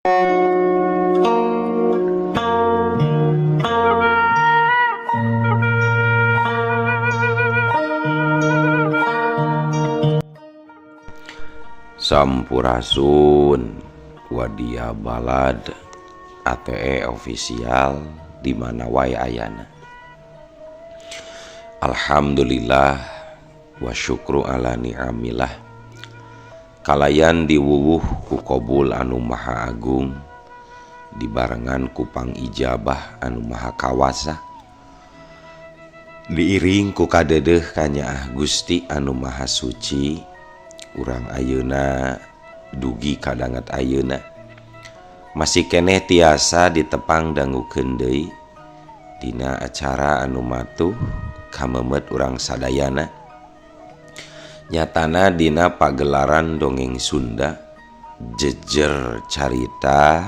Sampurasun Wadia Balad ATE official di mana wae ayana. Alhamdulillah wa syukru ala ni'amillah. Kalayan diwuwuh ku qobul anu maha agung, dibarengan ku pangijabah anu maha kawasa, diiring ku kadedeh kanyaah Gusti anu maha suci. Urang ayeuna dugi kadangat ayeuna masih keneh tiasa ditepang dangukeun deui dina acara anu matuh kamemet urang sadayana. Nyatana dina pagelaran dongeng Sunda jejer carita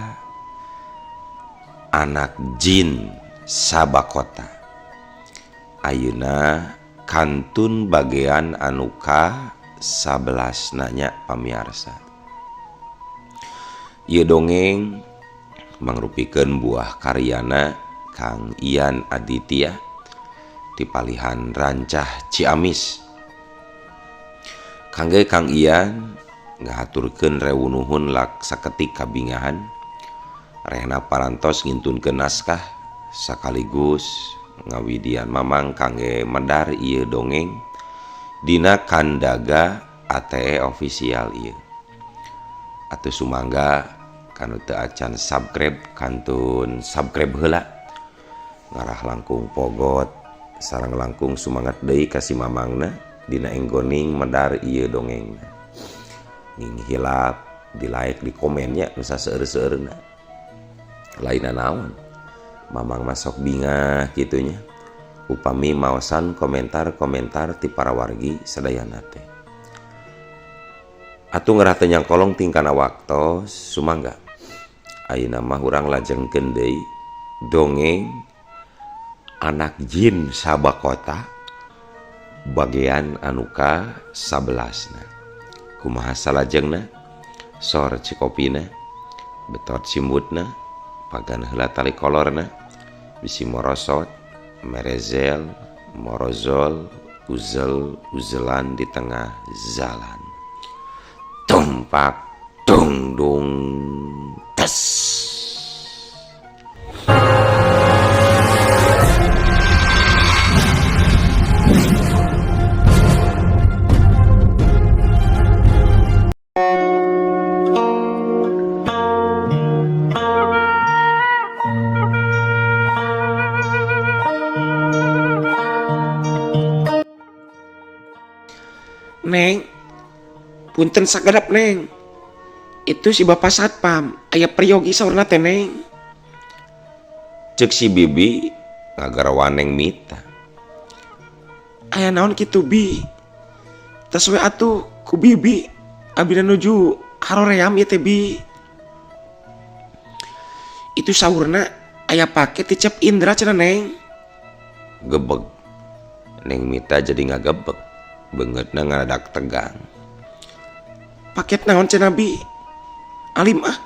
anak jin sabakota. Ayeuna kantun bagean anu ka 11 nanya pamiarsa. Ieu dongeng mangrupikeun buah karyana Kang Ian Aditya ti Palihan Rancah Ciamis. Kangge Kang Ian ngahaturkeun rewunuhun lak saketik kabingahan, rehna parantos ngintunkeun naskah sakaligus ngawidian mamang kangge medar ieu dongeng dina kandaga ATE official ieu. Atuh sumangga kanu teu acan subscribe kantun subscribe heula. Ngarah langkung pogot sareng langkung sumangat deui ka si mamangna dina enggoning medar ieu dongengna. Ning hilap di like di komennya nu saseueur-seueurna. Lainna naon? Mamang masok bingah kitunya. Upami maosan komentar-komentar ti para wargi sadayana teh. Atuh ngerah teu nyangkolong tingkana waktos sumangga. Ayeuna mah urang lajengkeun deui dongeng anak jin sabakota bagean anu ka 11na. Kumaha salajengna? Sor cikopina, betot simbutna, pagan heula tali kolorna, bisi morosot merezel, morozol, uzel-uzelan di tengah jalan. Tumpak, dung dung, tes. Neng, punten sagadap Neng. Itu si Bapak Satpam, aya priyogi saurna teh Neng. Cek si bibi ngagarawaneng mita. Aya naon kitu Bi? Tas we atuh ku bibi abdi nuju haroream ieu teh Bi. Itu saurna aya paket ti Cep Indra cenah Neng. Gebeg. Neng mita jadi ngagebeg. Beungeutna ngaradak tegang. Paket naon cenah Bi? Alim ah.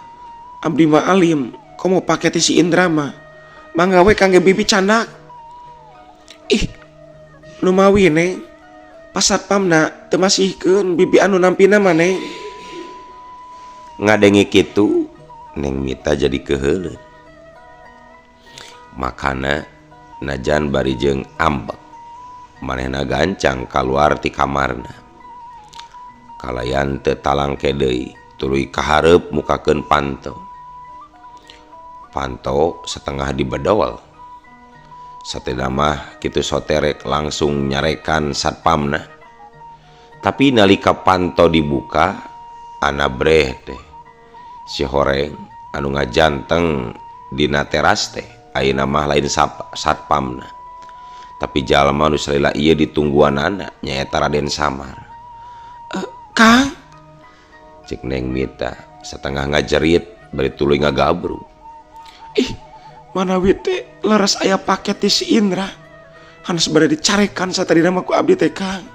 Abdi mah alim. Komo paket si Indra mah. Manggawe kangge bibi candak. Ih. Nu mawi Neng. Pasatpamna teu masihkeun bibi anu nampina mah Neng. Ngadengi kitu, Neng mita jadi keheuleut. Makana najan bari jeung ambek. Manehna gancang kaluar ti kamarna. Kalayan teu talangke deui, tuluy kahareup mukakeun panto. Panto setengah dibedol. Sateda mah kitu soterek langsung nyarekan satpamna. Tapi nalika panto dibuka, ana breh teh. Si horeng anu ngajanteng dina teras teh, ayeuna mah lain satpamna. Tapi jalma nu salila ieu ditungguanana nyaeta Raden Samar. Kang, Cik Neng mita setengah ngajerit bari tuluy ngagabru. ih, manawi teh leres aya paket ti si Indra. Hanes bade dicarekan satadina mah ku abdi teh Kang.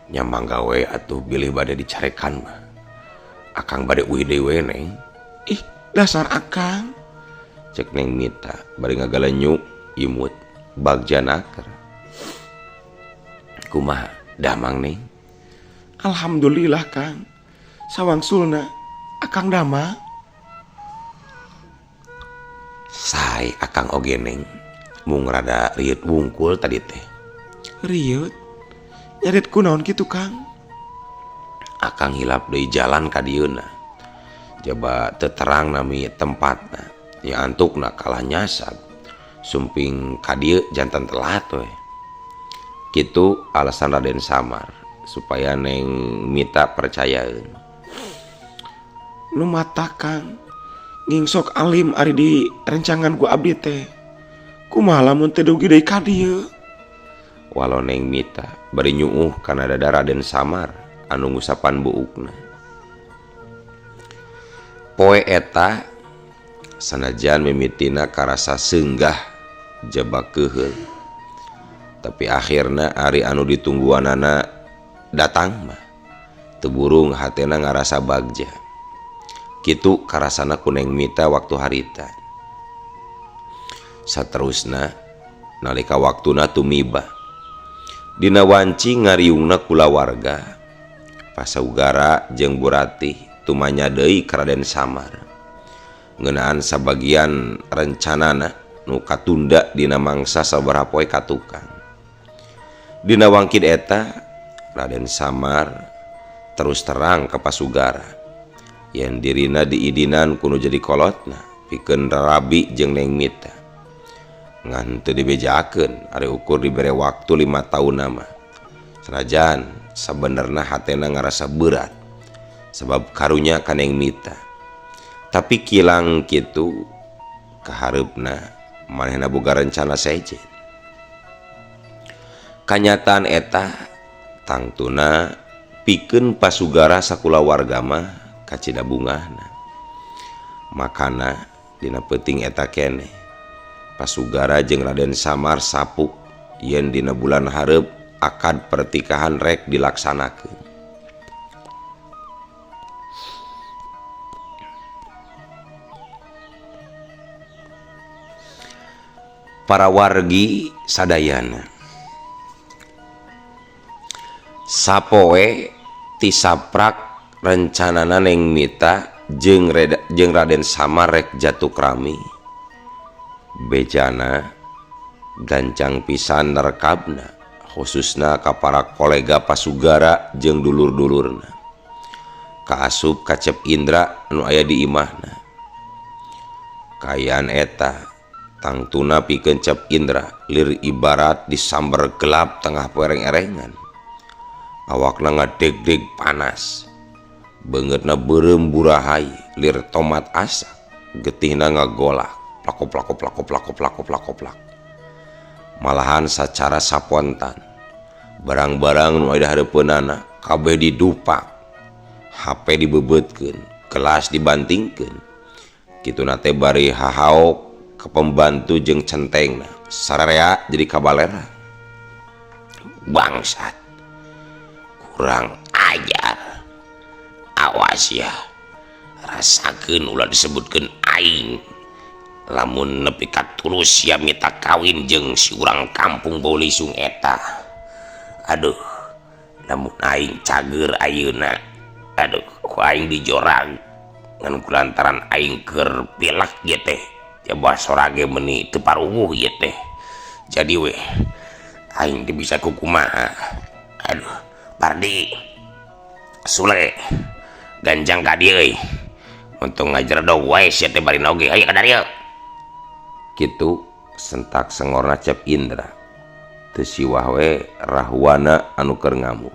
Nya manggawe atuh bilih bade dicarekan mah. Akang bade uih dewe Neng. Ih, dasar akang. Cek Neng Mita bari ngagalenyu imut bagja naker. Kumaha damang Neng? Alhamdulillah Kang. Sawangsulna akang dama. Sae akang oge Neng. Mung rada riet wungkul tadi teh. Riut. Nyadet kunaon kitu Kang? Akang hilap deui jalan ka dieuna. Jaba teu terang nami tempatna. Ya antukna kalah nyasab. Sumping ka dieu jantan telat we. Kitu alasan Raden Samar supaya Neng Mita percayaeun. Nu mata Kang. Ngingsok alim ari di rencangan ku abdi teh. Kumaha lamun teu dugi deui ka dieu? Walau Neng Mita bari nyuuh kana dada Raden Samar anu ngusapan buukna. Poe eta sanajan mimitina karasa seunggah jaba keuheul. Tapi akhirna ari anu ditungguanana datang mah teu burung hatena ngarasa bagja. Kitu karasana ku Neng Mita waktu harita. Saterusna nalika waktuna tumiba dina wanci ngariungna kulawarga pasaugara jeung Buratih tumanya deui ka Raden Samar ngeunaan sabagian rencanana nu katunda dina mangsa sabaraha poe ka tukang. Dina wangkid eta Raden Samar terus terang ka pasugara yen dirina diidinan kudu jadi kolotna pikeun Rabi jeung Neng Mita. Ngan teu dibejakeun ari ukur dibere waktu 5 tahun nama. Sanajan sabenerna hatena ngarasa berat sebab karunya ka Neng Mita. Tapi kilang kitu kahareupna manehna boga rencana sejen. Kanyataan eta tangtuna pikeun pasugara sakulawarga mah kacida bungahna. Makana dina peuting eta keneh pasugara jeung Raden Samar sapuk yen dina bulan hareup akad pertikahan rek dilaksanakeun. Para wargi sadayana sapoe tisaprak rencanana Neng Mita jeung Raden Samar rek jatukrami. Bejana gancang pisan nerekabna khususna ka para kolega pasugara jeung dulur-dulurna kaasup ka Cep Indra anu aya di imahna. Kayaan eta tangtuna pikeun Cep Indra lir ibarat disamber gelap tengah pereng-erengan. Awakna ngadeg-deg panas, beungeutna beureum burahay lir tomat asak, getihna ngagolak plak. Malahan sacara sapontan barang-barang nu aya hareupeunana kabeh didupak, HP dibebeutkeun, gelas dibantingkeun. Kituna teh bari hahaok ke pembantu jeung centengna sararea jadi kabalera. Bangsat kurang ajar, awas ya, rasakeun ulah disebutkeun aing lamun nepi ka tulus sia mita kawin jeung si urang kampung bau lisung eta. Aduh, lamun aing cager ayeuna, aduh ku aing dijorang ngan kulantaran aing keur pilek ieu teh. Coba sorage meuni teu paruwuh ieu teh. Jadi we aing teu bisa kukumaha. Aduh, Pardi Sule ganjang ka dieu euy. Untung ngajar do wae sia teh bari oge. Hayu ka dieu. Kitu sentak sengorna Cep Indra teu siwah we rahuana anu keur ngamuk.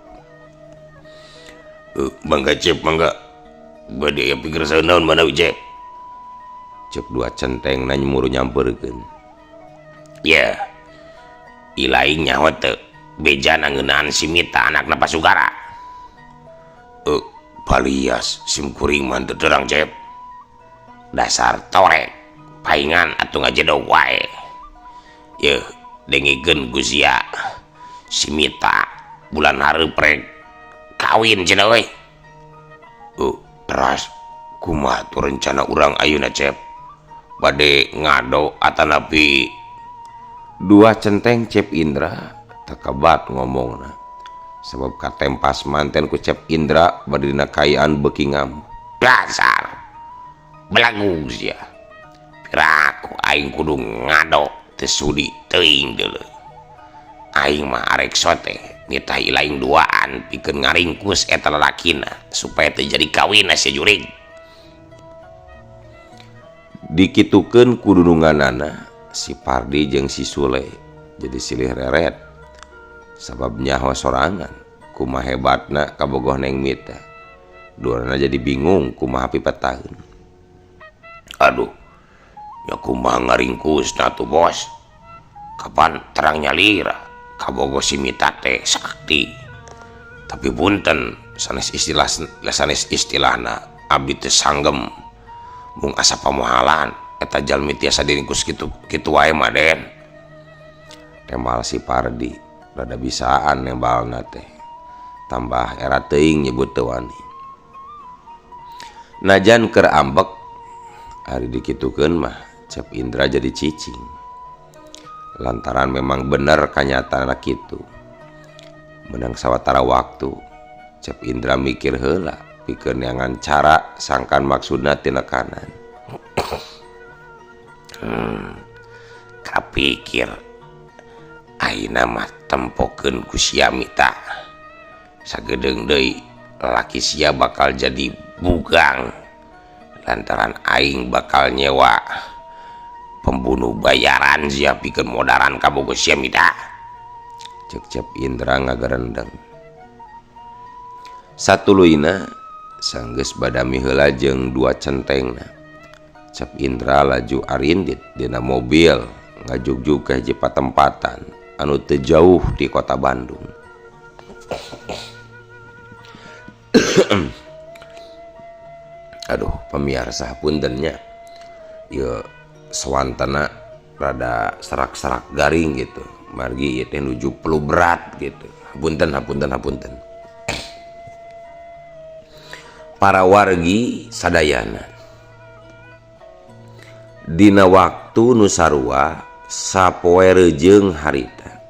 Mangga Cep, mangga bade aya pikir saeunaun mana Cep. Cep dua centeng na nyemuru nyampeurkeun. Ya ilaing nyawa teu bejana ngeunaan si Mita anakna pasugara. Palias sim kuring mah teu terang Cep. Dasar torek paingan atuh ngajedog wae. Yeuh dengikeun Gusia si Mita bulan hareup rek kawin cenah euy. Teras kumaha tuh rencana urang ayeuna Cep? Bade ngado atanapi dua centeng Cep Indra takabat ngomongna. Sebab katempas manten ku Cep Indra bade dina kayaan beuki ngam. Dasar belagu sia. Piraku aing kudu ngado teu sudi teuing deuleu. Aing mah arek sote mitahi lain duaan pikeun ngaringkus eta lalakina supaya teu jadi kawinna si jurig. Dikitukeun kudununganana si Pardi jeung si Sule jadi silih reret sabab nyaho sorangan kumaha hebatna kabogoh Neng Mita. Duana jadi bingung kumaha pipetaheun. Aduh, nya kumaha ngaringkusna tuh bos. Kapan terangnya lira kabogoh si Mita teh sakti. Tapi punten sanes istilahna abdi teu sanggem. Mung asa pamohalan eta jalmi tiasa diringkus kitu wae mah Den. Tembal si Pardi rada bisaan nembalna teh. Tambah era teuing nyebut teu wani. Najan keur ambek ari dikitukeun mah Cep Indra jadi cicing. Lantaran memang bener kanyataana kitu. Menang sawatara waktu Cep Indra mikir heula pikeun neangan cara sangkan maksudna tina kanan. Kapikir ayeuna mah tempokeun ku sia Mita. Sagedeung deui laki sia bakal jadi bugang lantaran aing bakal nyewa pembunuh bayaran sia pikeun modaran kabogoh sia Mita. Cek Cep Indra ngagarendeng. Satuluyna sanggeus badami heula jeung dua centengna. Cep Indra laju arindit dina mobil ngajugjug ka hiji patempatan anu teu jauh di kota Bandung. Aduh, pemirsa puntennya ya sawantana rada serak-serak garing gitu. Margi ieu teh nuju pelu berat gitu. Hapunten. Para wargi sadayana dina waktu nu sarua sapoe rejeung harita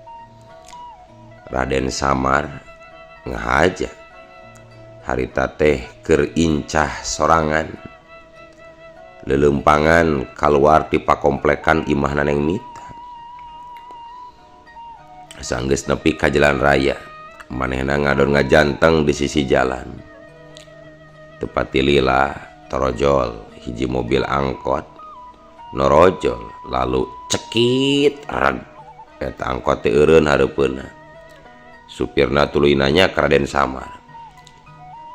Raden Samar ngahaja harita teh keur incah sorangan lelempangan kaluar ti pakomplekan imahna Neng Mita. Sanggeus nepi ka jalan raya manehna ngadon ngajanteng di sisi jalan. Tepati lila torojol hiji mobil angkot norojol lalu cekit eta angkot teh eureun hareupeuna. Supirna tuluy nanya ka Raden Samar,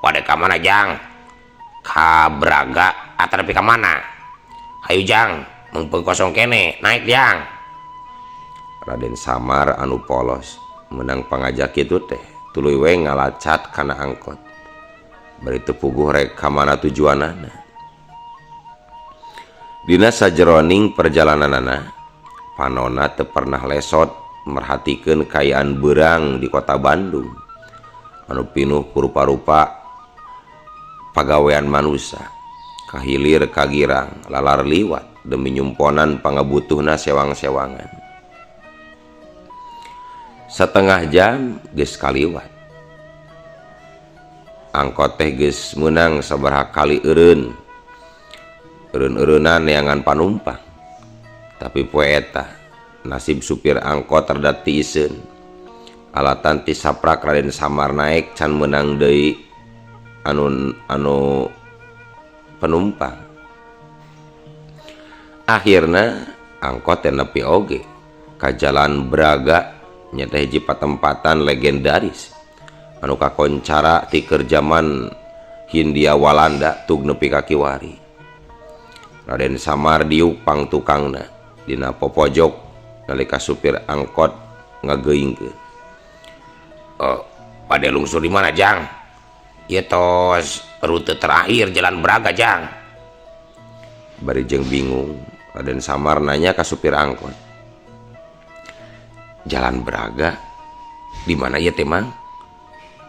"Wade ka mana Jang? Ka Braga atau nepi ka mana? Hayu Jang, mumpung kosong kene, naik Jang." Raden Samar anu polos menang pangajak kitu teh tuluy we ngalacat kana angkot. Bari teu puguh rek ka mana tujuanana. Dina sajeroning perjalananana panonna teu pernah lesot merhatikeun kayaan beurang di kota Bandung anu pinuh ku rupa-rupa pagawean manusia. Kahilir kagirang lalar liwat demi nyumponan pangabutuhna sewang-sewangan. Setengah jam geus kaliwat. Angkot teh geus meunang sabaraha kali eureun-eureunan neangan panumpang. Tapi poe eta nasib supir angkot rada tiiseun. Alatan ti saprak Raden Samar naik can meunang deui anu penumpang. Akhirna angkot teh nepi oge ka Jalan Braga nya teh hiji patempatan legendaris anu kakoncara ti keur zaman Hindia Walanda tug nepi ka kiwari. Raden Samar diuk pangtukangna dina popojok nalika supir angkot ngageuingkeun. Pada lungsur di mana Jang? Ieu tos rute terakhir Jalan Braga Jang. Bari jeung bingung Raden Samar nanya ka supir angkot, "Jalan Braga di mana ieu teh Mang?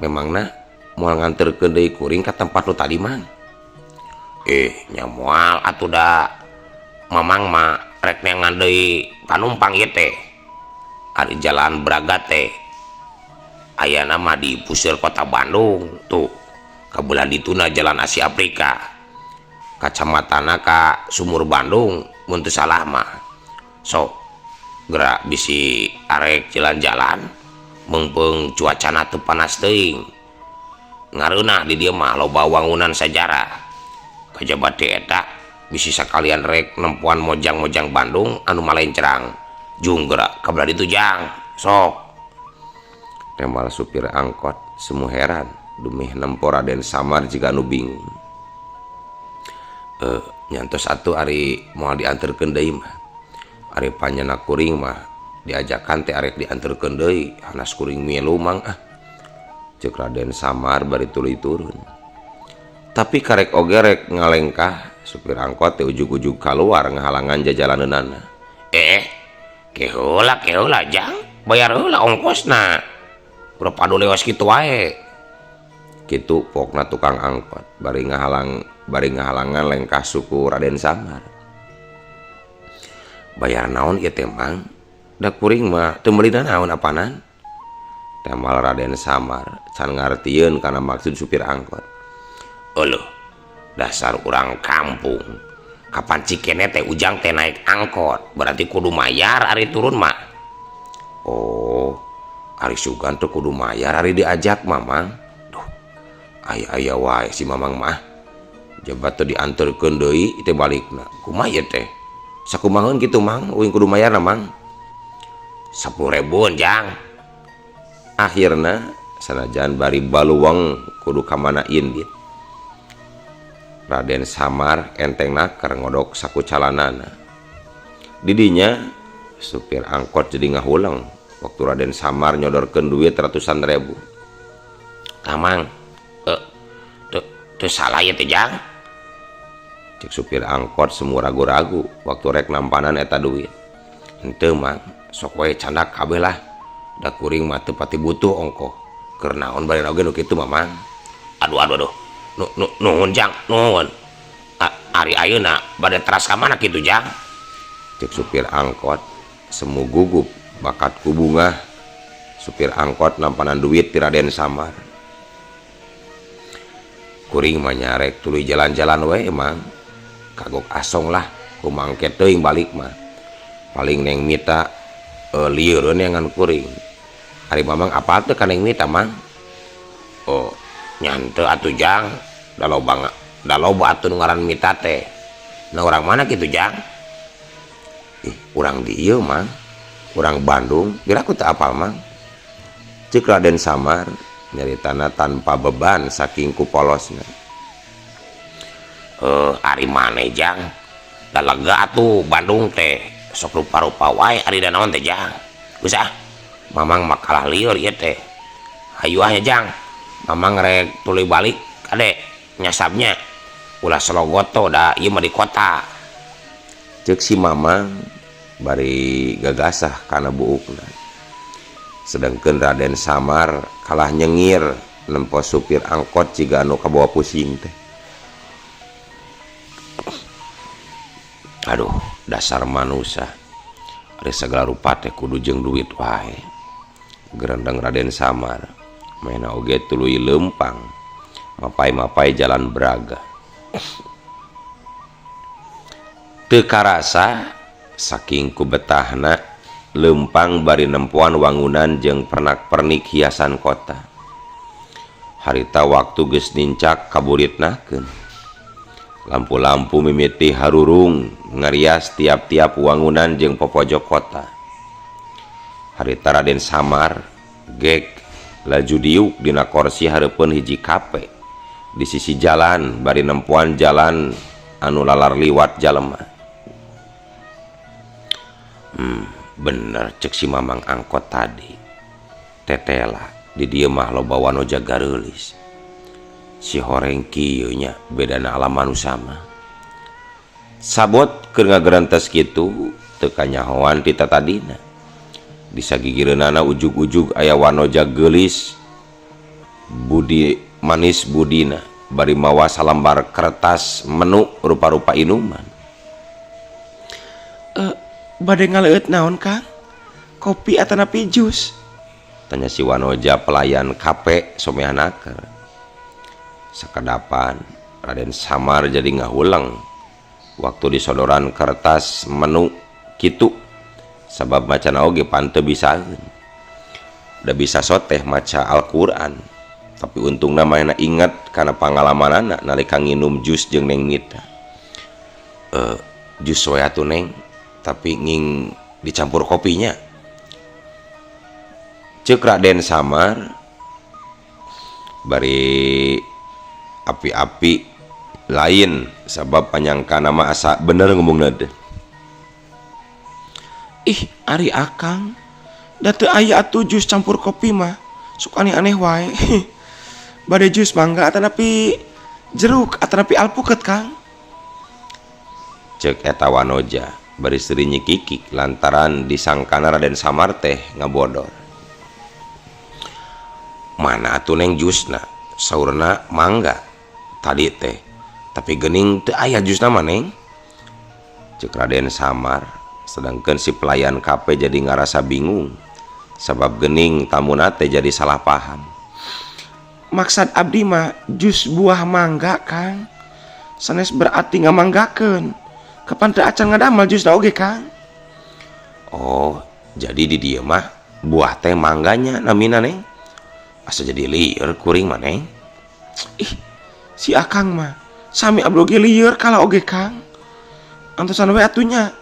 Memangna moal nganterkeun deui kuring ka tempat nu tadi Mang?" Nyamual atuh da mamang mah rek neangan deui panumpang ieu teh ari jalan Braga teh ayana mah di puseur kota Bandung tuh kabelah dituna jalan Asia Afrika kacamatana ka Sumur Bandung mun teu salah mah sok gerak bisi arek jalan-jalan meungpeung cuacana teu panas teuing ngareunah di dieu mah loba wangunan sajarah kajaba teh eta bisi sakalian rek nempuan mojang-mojang Bandung anu malencerang jung gerak kabelah ditu jang sok Temal supir angkot semu heran dumih nempo Raden Samar jiga anu bingung. Nyantos atuh ari moal dianterkeun deui mah ari panjenengan kuring mah diajakan teh arek dianterkeun deui hanas kuring milu mang ceuk Raden Samar bari tuluy turun. Tapi karek oge rek ngalengkah supir angkot teh ujug-ujug kaluar ngahalangan jajalaneunana. Keheula jang bayar heula ongkosna urang padu leos kitu wae Kitu pokna tukang angkot bari ngahalangan lengkah suku Raden Samar. Bayar naon ieu teh mang? Da kuring mah teu meulina naon apanan? Temal Raden Samar can ngartieun kana maksud supir angkot. Eueuh dasar urang kampung kapan cikene teh ujang teh naik angkot berarti kudu mayar ari turun mah. Oh, ari sugan teu kudu mayar ari diajak mamang. Duh, aya wae si mamang mah. Jabat teu dianterkeun deui teh balikna. Kumaha ieu teh? Sakumaheun kitu mang, uing kudu mayarna mang. 10.000 jang. Akhirna sanajan bari baluweng kudu kamana indit. Raden Samar enteng naker ngodok saku calanana. Didinya supir angkot jadi ngahulang waktu Raden Samar nyodorkeun duit ratusan ribu. Tamang teu salah ya teh jang. Cek supir angkot semua ragu-ragu waktu rek nampanan eta duit. Henteu mang, sok we candak kabeh lah. Da kuring mah teu pati butuh ongkoh. Keur naon bari oge nu kitu mamang. Aduh. Nuhun jang, nuhun. Ari ayeuna bade teras ka mana kitu jang? Cek supir angkot semu gugup bakat ku bunga. Supir angkot nampanan duit ti Raden Samar. Kuring mah nyarek tuluy jalan-jalan we emang. Kagok asong lah kumangke teuing balik mah. Paling neng mita lieureun yangan kuring. Ari mamang apal teu ka neng mita mang? Oh, nyante atuh jang. Da loba atuh nu ngaran mita teh. Nah urang mana kitu jang? Urang di ieu mang. Urang Bandung, biraku teu apal mang. Ceuk Raden Samar nyaritana tanpa beban saking kupolosna. Ari maneh jang? Da lega atuh Bandung teh. Sok rupa-rupa wae ari da naon teh jang. Geus mamang mah kalah lieur ieu teh. Hayu nya jang. Mamang rek tuluy balik kade nyasabnya ulah Slogoto da ieu mah di kota. Ceuk si mamang bari gagasah kana buukna. Sedangkeun Raden Samar kalah nyengir nempo supir angkot jiga anu kabawa pusing teh. Aduh, dasar manusia. Ari sagala rupa teh kudu jeung duit wae. Gerendeng Raden Samar maena oge tuluy leumpang. Mapai-mapai jalan Braga. Teu karasa saking kubetahna leumpang bari nempuan wangunan jeung pernak-pernik hiasan kota. Harita waktu geus nincak kaburitnakeun. Lampu-lampu mimiti harurung ngarias tiap-tiap wangunan jeung popojok kota. Harita Raden Samar gek laju diuk dina kursi hareupeun hiji kape di sisi jalan bari nempuan jalan anu lalar liwat jalema. Bener cek si mamang angkot tadi. Tetela di dieu mah loba wanoja gareulis. Si horeng kieu nya bedana alam manusia mah. Sabot keur ngagerantes kitu teu kanyahoan ti tatadina. Di sagigireunana ujug-ujug aya wanoja geulis budi manis budina bari mawa salambar kertas menu rupa-rupa inuman. Bade ngaleut naon Kang? Kopi atanapi jus? Tanya si Wanoja pelayan kape somehanaker. Sakadapan Raden Samar jadi ngahulang waktu disodoran kertas menu kitu, sabab macana oge pante bisaeun. Da bisa soteh maca Al-Qur'an, tapi untung namanya ingat karena pengalaman anak nalika nginum jus jeung Neng Mita. Jus we atuh Neng, tapi nging dicampur kopinya. Ceuk Raden Samar bari api-api lain sabab panyangka nama asa bener ngomongna teh. Ih, ari Akang, da teu aya atuh jus campur kopi mah. Sok aneh-aneh wae. Bade jus mangga atanapi jeruk atanapi alpuket Kang? Ceuk eta Wanoja bari seueur nyikikik lantaran disangkana Raden Samar teh ngabodor. Mana atuh Neng jusna? Saurna mangga tadi teh, tapi geuning teu aya jusna mah Neng. Ceuk Raden Samar, sedangkan si pelayan kape jadi ngarasa bingung sabab geuning tamuna teh jadi salah paham. Maksud abdi mah jus buah mangga Kang. Sanes berarti ngamanggakeun. Kapan teu acan ngadamal jusna oge Kang? Oh, jadi di dieu mah buah teh mangganya namina Neng. Asa jadi lieur kuring mah Neng. Ih, si Akang mah sami abdi oge lieur kala oge Kang. Antosan we atunya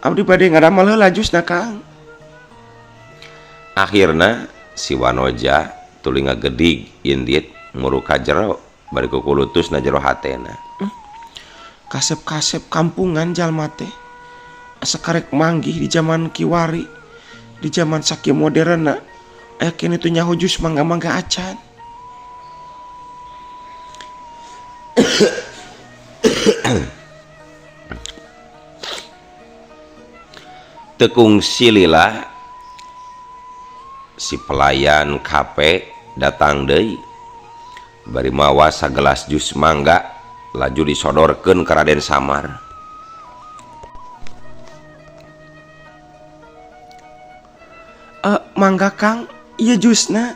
abdi bade ngadamal heula jusna Kang. Akhirna si Wanoja tuluy ngagedig indit muruka jero bari kukulutusna jero hatena. Kasep-kasep kampungan jalma teh asa karek manggih di zaman kiwari, di zaman sakieu modernna aya kene teh nyaho jus mangga-mangga acan. Tekung silila si pelayan kape datang deui bari mawa sagelas jus mangga laju disodorkeun ka Raden Samar. Mangga Kang, ieu jusna.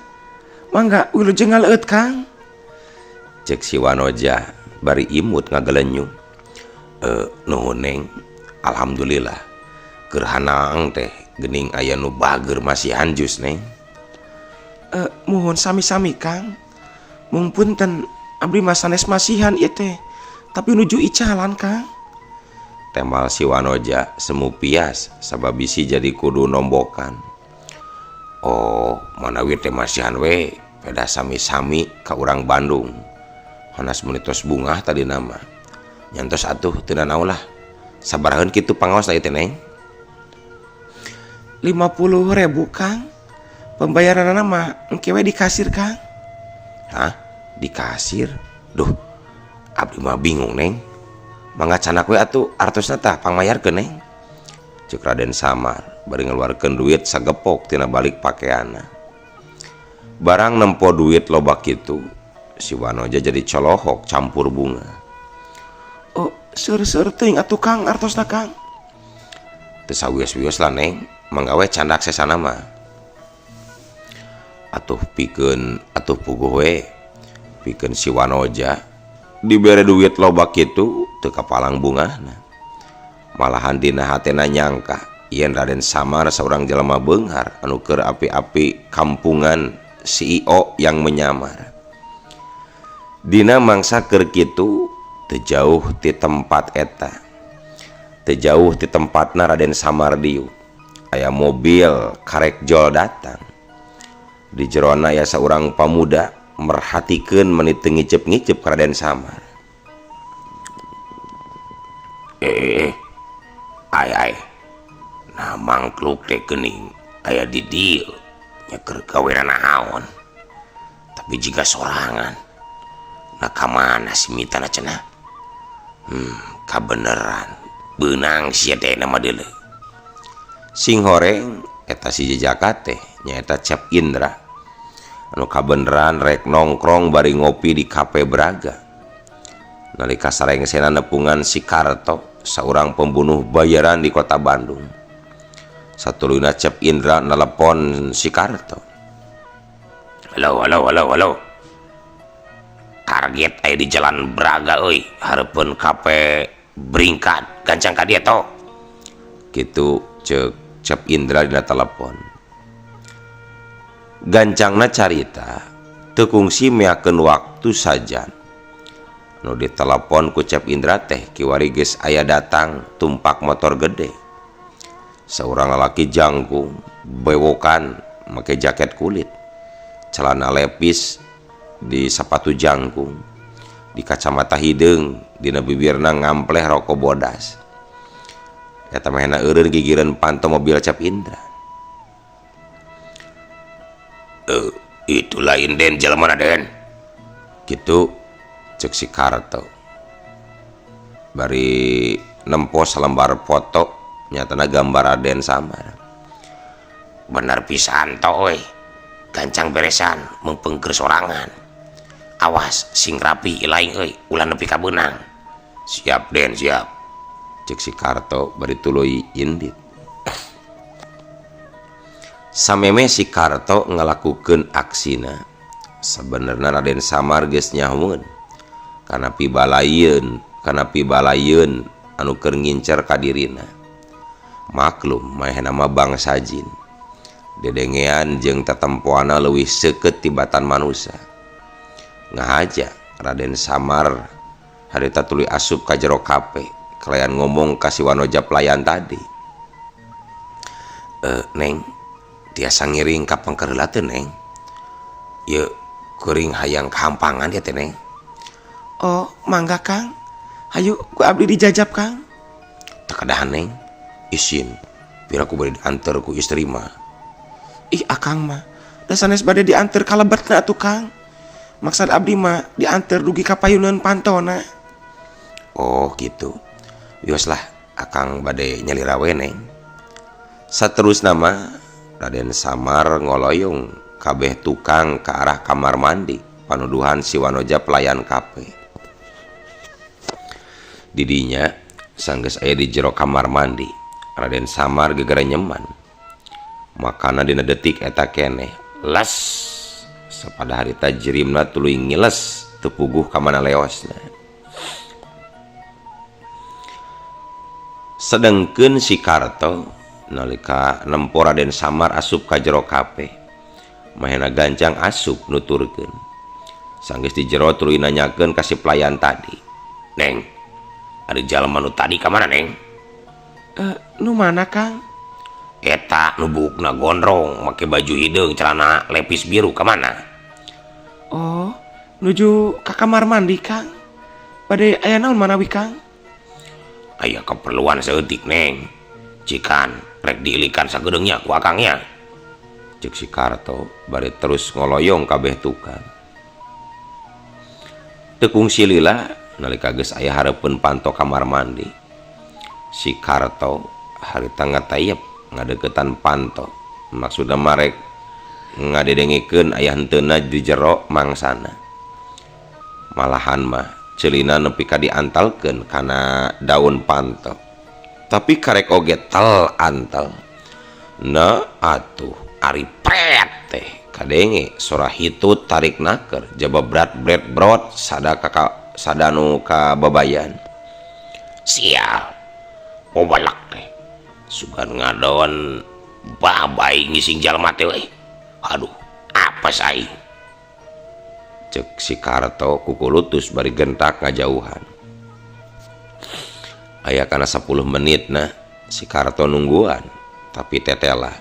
Mangga wilujeng ngaleut Kang. Cek si Wanoja bari imut ngagelenyung. Nuhun Neng, alhamdulillah. Keur hanaang teh geuning aya nu bager masihan jus Neng. Muhun sami-sami Kang. Mung punten abdi mah sanes masihan ieu teh, tapi nuju icalan Kang. Temal si Wanoja semu pias sabab bisi jadi kudu nombokan. Oh, manawi teh masihan we peda sami-sami ka urang Bandung. Hanas menitos bungah tadi nama. Nyantos atuh teu nanaon lah. Sabaraheun kitu pangaos ieu teh Neng? 50.000 Kang. Pembayaran mah engke we di kasir Kang. Hah? Di kasir? Duh, abdi mah bingung Neng. Mangga canak we atuh artosna tah pangmayarkeun Neng. Ceuk Raden Samar bari ngeluarkeun duit sagepok tina balik pakaianna. Barang nempo duit loba kitu, si Wanoja jadi colohok campur bunga. Oh, seueur-seueur teuing atuh Kang artosna Kang. Teu sawios-wios lah Neng, mangga we candak sesana mah. Atuh pikeun atuh puguh we. Pikeun si Wanoja dibere duit loba kitu teu kapalang bungahna. Malahan dina hatena nyangka yen Raden Samar saurang jelema beunghar anu keur api-api kampungan CEO yang menyamar. Dina mangsa keur kitu teu jauh ti tempat eta. Teu jauh ti tempatna Raden Samar diu. Aya mobil karek jol datang. Di jerona aya saurang pamuda merhatikeun menit ngicep-ngicep ka Raden Samar. Ay. Nah mangkluk teh geuning aya di dieu nya keur gawean naon. Tapi jika sorangan. Nah kamana si mitana cenah? Kabeneran beunang sia teh nama deuleu. Sing horeng eta si jejaka teh nyaeta Cap Indra. Anu kabeneran rek nongkrong bari ngopi di kafe Braga nalika sarengsena nepungan si Karto, seorang pembunuh bayaran di kota Bandung. Satuluyna Cep Indra nelepon si Karto. Halo. Target aya di Jalan Braga euy, hareupeun kape beringkat gancang ka dieu to. Kitu ceuk Cep Indra dina telepon. Gancangna carita teu kungsi meakeun waktu saja. Nu ditelepon ku Cep Indra teh kiwari geus aya datang tumpak motor gede. Seorang lelaki jangkung, bewokan, make jaket kulit, celana lepis, di sepatu jangkung, di kacamata hideung, dina bibirna ngampleh rokok bodas. Eta mahena eureun gigireun panto mobil Cep Indra. Itu lain Den jelema Den. Kitu cek si Karto. Bari nempo salembar foto nyatana gambar Raden Samar. Bener pisan to euy. Gancang beresan mengpengker sorangan. Awas sing rapi ilaing euy, ulah nepi ka beunang. Siap Den, siap. Cek si Karto bari tuluy indit. Sameme si Karto ngalakukeun aksina, sabenerna Raden Samar geus nyahoeun kana pibalayeun anu keur ngincer ka dirina. Maklum mahena mah bangsa jin. Dedengean jeung tatempoana leuwih seukeut tibatan manusia. Ngahaja Raden Samar harita tuluy asup ka jero kape, kelayan ngomong ka si wanoja pelayan tadi. Neng, tiasa ngiring ka pangkereula teh Neng. Ye kuring hayang kahampangan ya teh Neng. Oh, mangga Kang. Hayu ku abdi dijajab Kang. Teu kadahan Neng. Isin, biar aku bari diantar ku istri mah. Ih akang mah, da sanes bade diantar ka lebetna atuh Kang. Maksud abdi mah diantar dugi ka payuneun pantona. Oh gitu. Wioslah akang bade nyalira we Neng. Saterusna mah Raden Samar ngoloyong kabeh tukang ke arah kamar mandi panuduhan si wanoja pelayan kape. Didinya sanggeus aya di jero kamar mandi, Raden Samar gegara nyeman. Makana dina detik eta keneh las sapada harita jerimna tuluy ngiles teu puguh ka mana leosna. Sedengkeun si Karto nalika nempo Raden Samar asup ka jero kape, mahena gancang asup nuturkeun. Sanggeus di jero tuluy nanyakeun ka si pelayan tadi. Neng, ada jalma nu tadi ka mana Neng? Nu mana Kang? Eta nu bukna gondrong, make baju hideung, celana lepis biru ka mana? Oh, nuju ka kamar mandi Kang. Bade aya naon manawi Kang? Aya keperluan saeutik Neng. Cikan rek diilikan sagedeungnya ku akangnya. Cek si Karto bari terus ngoloyong kabeh tukang. Teu kungsi lila nalika geus aya hareupeun panto kamar mandi. Si Karto harita ngatayep ngadeukeutan panto. Maksudna marek ngadedengikeun aya henteuna di jero mangsana. Malahan mah ceulina nepi ka diantalkeun kana daun panto. Tapi karek oge tel antel. Na atuh ari pret teh kadenge sora hitut tarik naker jaba berat brot sadanu ka babayan. Sial. Obalak teh. Sugan ngadon babay ngising jalma teh we. Aduh, apa sai? Cek si Karto kukulutus bari gentak ngajauhan. Aya kana 10 menit nah si Karto nungguan tapi tetela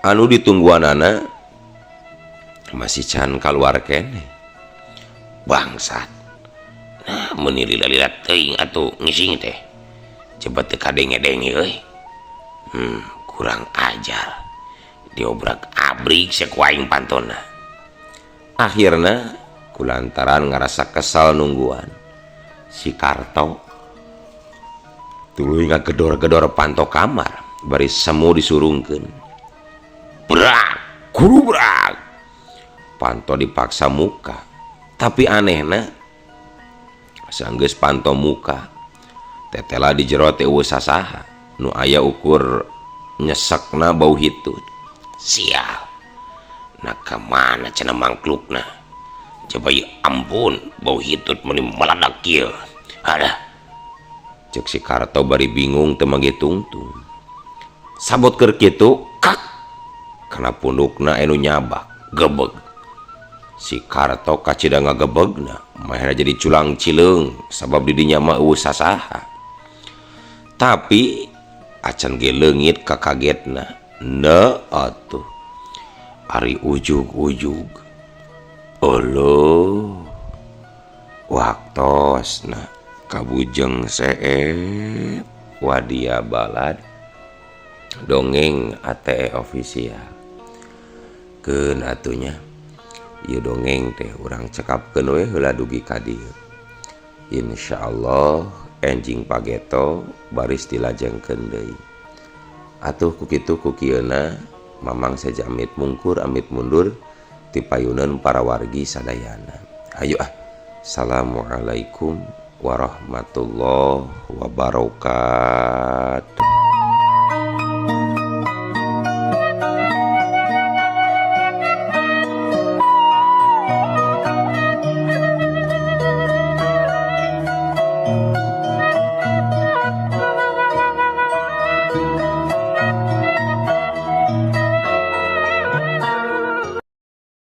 anu ditungguanana masih can kaluar keneh. Bangsat. Nah, meuni lila-lila teuing atuh ngising teh. Coba teu kadenge-denge euy. Kurang ajar. Diobrak-abrik saku aing pantona. Akhirna kulantaran ngarasa kesal nungguan, si Karto tuluy ngagedor-gedor panto kamar bari semu disurungkeun. Brak, kudu brak. Panto dipaksa muka. Tapi anehna sanggeus panto muka tetela di jero teh eueuh sasaha nu aya ukur nyesekna bau hitut. Sial, nah kemana cenah mangklukna? Coba ya ampun, bau hitut meni meledak kieu. Adah, Cek si Karto bari bingung teu mangge tungtung. Sabot keur kitu, kak kana pundukna anu nyabak gebeg. Si Karto kacida ngagebegna, mahera jadi culang cileung sabab di dinya mah eueuh sasaha. Tapi acan ge leungit kakagetna. Atuh. Ari ujug-ujug. Oloh. Waktosna kabujeng seet wadia balad dongeng ATE official. Keun atunya. Ieu dongeng teh urang cekapkeun we heula dugi ka dieu. Insyaallah enjing pageto baris dilajengkeun deui. Atuh kukitu kukieuna mamang saja amit mungkur amit mundur ti payuneun para wargi sadayana. Hayu Assalamualaikum warahmatullahi wabarakatuh.